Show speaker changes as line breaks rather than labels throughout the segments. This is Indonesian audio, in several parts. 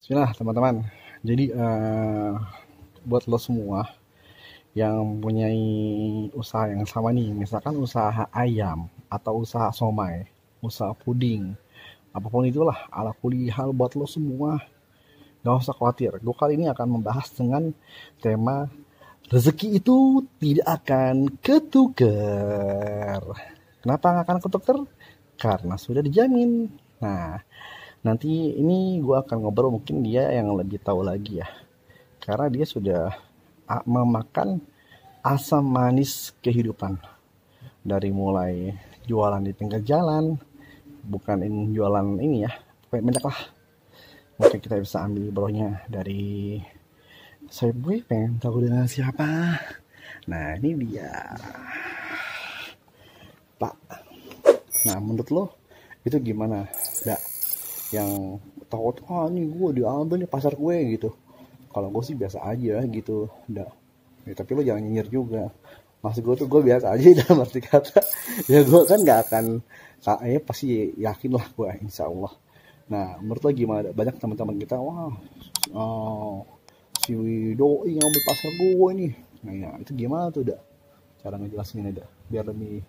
Bismillah teman-teman. Jadi buat lo semua yang mempunyai usaha yang sama nih, misalkan usaha ayam atau usaha somai, usaha puding, apapun itulah ala kulihal buat lo semua, gak usah khawatir. Gue kali ini akan membahas dengan tema rezeki itu tidak akan ketukar. Kenapa nggak akan ketukar? Karena sudah dijamin. Nah, nanti ini gue akan ngobrol mungkin dia yang lebih tahu lagi ya. Karena dia sudah memakan asam manis kehidupan. Dari mulai jualan di pinggir jalan, bukan ini jualan ini ya, pokoknya banyak lah. Mungkin kita bisa ambil bronya dari saya, gue pengen tahu dengan siapa. Nah ini dia Pak. Nah menurut lo itu gimana? Yang tahu nih gue diambil nih pasar gue gitu. Kalau gue sih biasa aja gitu. Ya, tapi lo jangan nyinyir juga. Maksud gue tuh gue biasa aja dalam arti kata. Ya gue kan nggak akan pasti yakin lah gue insya Allah. Nah menurut lo gimana? Banyak teman-teman kita si Doi ngambil pasar gue nih. Nah ya, itu gimana tuh cara ngejelasinnya biar lebih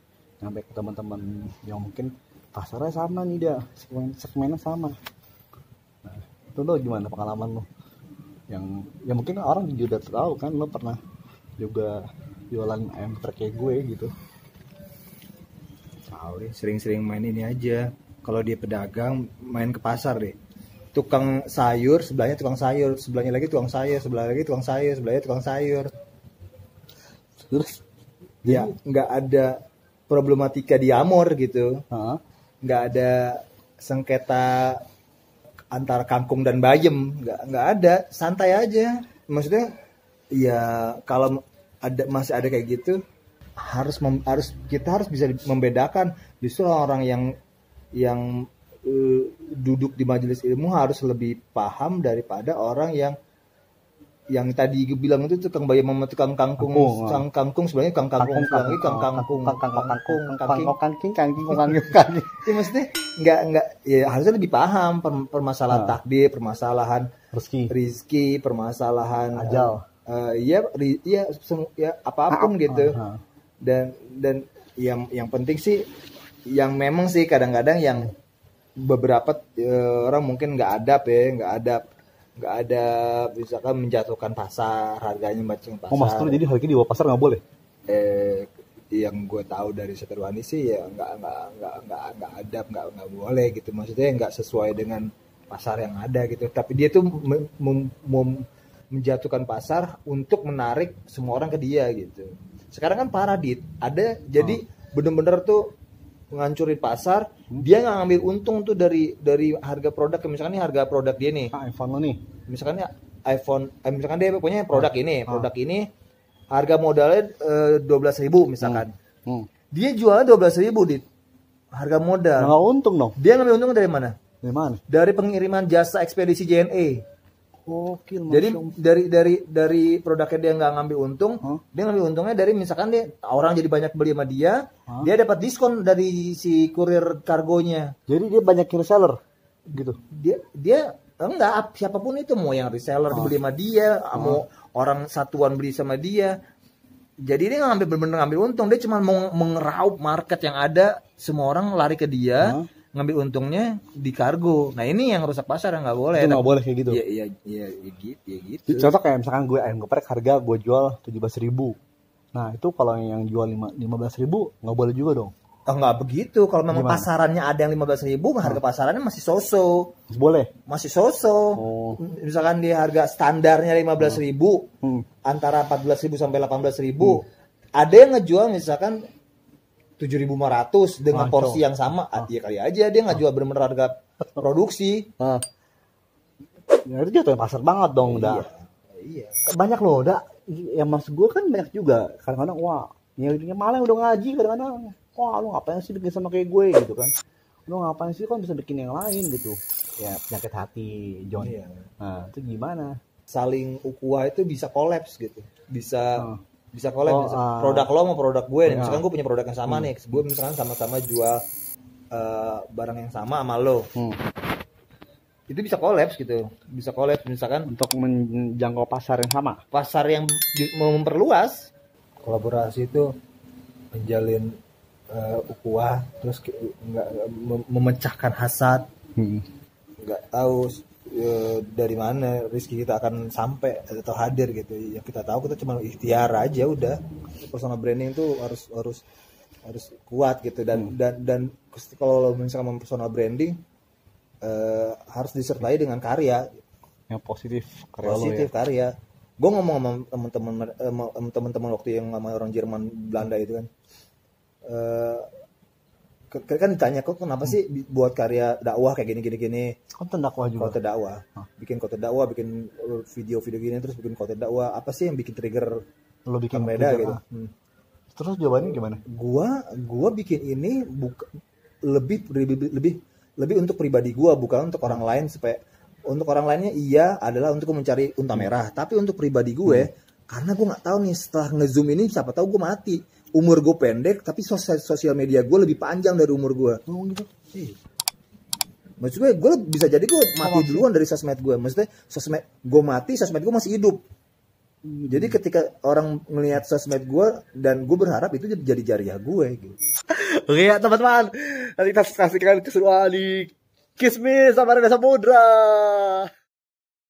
nyampe ke teman-teman yang mungkin pasarnya sama nih segmennya sama. Nah itu lo gimana pengalaman lo yang ya mungkin orang juga udah tahu kan lo pernah juga jualan ayam kayak gue gitu.
Tahu deh, sering-sering main ini aja. Kalau dia pedagang main ke pasar deh, tukang sayur sebelahnya tukang sayur, sebelahnya lagi tukang sayur, sebelah lagi tukang sayur, sebelahnya tukang sayur.
Terus
Ya nggak ada problematika di Amor gitu, nggak ada sengketa antara kangkung dan bayem, nggak ada, santai aja. Maksudnya ya kalau masih ada kayak gitu kita harus bisa membedakan. Justru orang yang duduk di majelis ilmu harus lebih paham daripada orang yang tadi gue bilang itu tukang bayam sama tukang kangkung. Kangkung sebenarnya kangkung lagi kangkung. Ya maksudnya nggak ya harusnya lebih paham permasalahan takdir, permasalahan rezeki, permasalahan
ajal.
Ya apapun gitu. Dan yang penting sih yang memang sih kadang-kadang yang beberapa orang mungkin nggak ada misalkan menjatuhkan pasar, harganya macam pasar.
Oh maksudnya jadi harga di bawah pasar nggak boleh?
Yang gue tahu dari Seterwani sih ya nggak boleh gitu. Maksudnya nggak sesuai dengan pasar yang ada gitu. Tapi dia tuh menjatuhkan pasar untuk menarik semua orang ke dia gitu. Sekarang kan parah ada jadi bener-bener tuh ngancurin pasar, dia nggak ngambil untung tuh dari harga produk. Misalkan nih harga produk dia nih,
iPhone lo nih,
misalkan ya iPhone, misalkan dia punya produk ini harga modalnya 12.000 misalkan, dia jualnya 12.000 di harga modal.
Nggak untung dong.
Dia ngambil untung dari mana?
Dari
pengiriman jasa ekspedisi JNE.
Gokil.
Jadi dari produknya dia nggak ngambil untung, dia ngambil untungnya dari misalkan dia orang jadi banyak beli sama dia, dia dapat diskon dari si kurir kargonya.
Jadi dia banyak reseller gitu.
Dia enggak, siapapun itu, mau yang reseller beli sama dia, mau orang satuan beli sama dia. Jadi dia nggak benar-benar ngambil untung, dia cuma mau mengeraup market yang ada, semua orang lari ke dia. Ngambil untungnya di kargo. Nah ini yang rusak pasar, yang nggak boleh.
Itu nggak boleh kayak gitu.
Iya gitu.
Contoh kayak misalkan gue ayam geprek harga gue jual 17.000. Nah itu kalau yang jual 15.000 nggak boleh juga dong.
Nggak begitu. Kalau memang pasarannya ada yang 15.000, harga pasarannya masih so-so.
Boleh.
Masih so-so. Misalkan di harga standarnya 15.000, antara 14.000 sampai 18.000. Ada yang ngejual misalkan 7.500 dengan porsi yang sama. Dia kali aja dia nggak jual benar-benar harga produksi.
Ya itu jatuhnya pasar banget dong. Iya. Banyak loh yang maksud gue kan banyak juga. Kadang-kadang yang malah udah ngaji, kadang-kadang lu ngapain sih bikin sama kayak gue gitu kan. Lu ngapain sih kan bisa bikin yang lain gitu. Ya penyakit hati John. Nah itu gimana?
Saling ukhuwah itu bisa kolaps gitu. Bisa collab, produk lo sama produk gue. Misalkan gue punya produk yang sama nih, gue misalkan sama-sama jual barang yang sama lo. itu bisa kolaps gitu, bisa kolaps misalkan
untuk menjangkau pasar yang sama,
pasar yang memperluas. Kolaborasi itu menjalin ukhuwah, terus nggak memecahkan hasad. Nggak tahu dari mana rezeki kita akan sampai atau hadir gitu. Yang kita tahu kita cuma ikhtiar aja udah. Personal branding itu harus kuat gitu, dan kalau misalkan personal branding harus disertai dengan karya
yang positif,
karya. Gue ngomong sama teman-teman waktu yang sama orang Jerman Belanda itu kan, kan ditanya kok kenapa sih buat karya dakwah kayak gini
konten dakwah juga,
konten dakwah, bikin konten dakwah, bikin video gini, terus bikin konten dakwah, apa sih yang bikin trigger
lo bikin
beda gitu.
Terus jawabannya gimana?
Gua bikin ini lebih untuk pribadi gua, bukan untuk orang lain. Supaya untuk orang lainnya iya adalah untuk mencari unta merah, tapi untuk pribadi gue karena gue nggak tahu nih setelah ngezoom ini siapa tahu gue mati. Umur gue pendek tapi sosial media gue lebih panjang dari umur gue.
Oh gitu.
Maksud gue bisa jadi gue mati duluan dari sosmed gue. Maksudnya sosmed gue mati, sosmed gue masih hidup. Jadi ketika orang ngelihat sosmed gue, dan gue berharap itu jadi jariah gue gitu.
Oke ya teman-teman, nanti kita saksikan keseruan di Kismis sama Reda Samudra.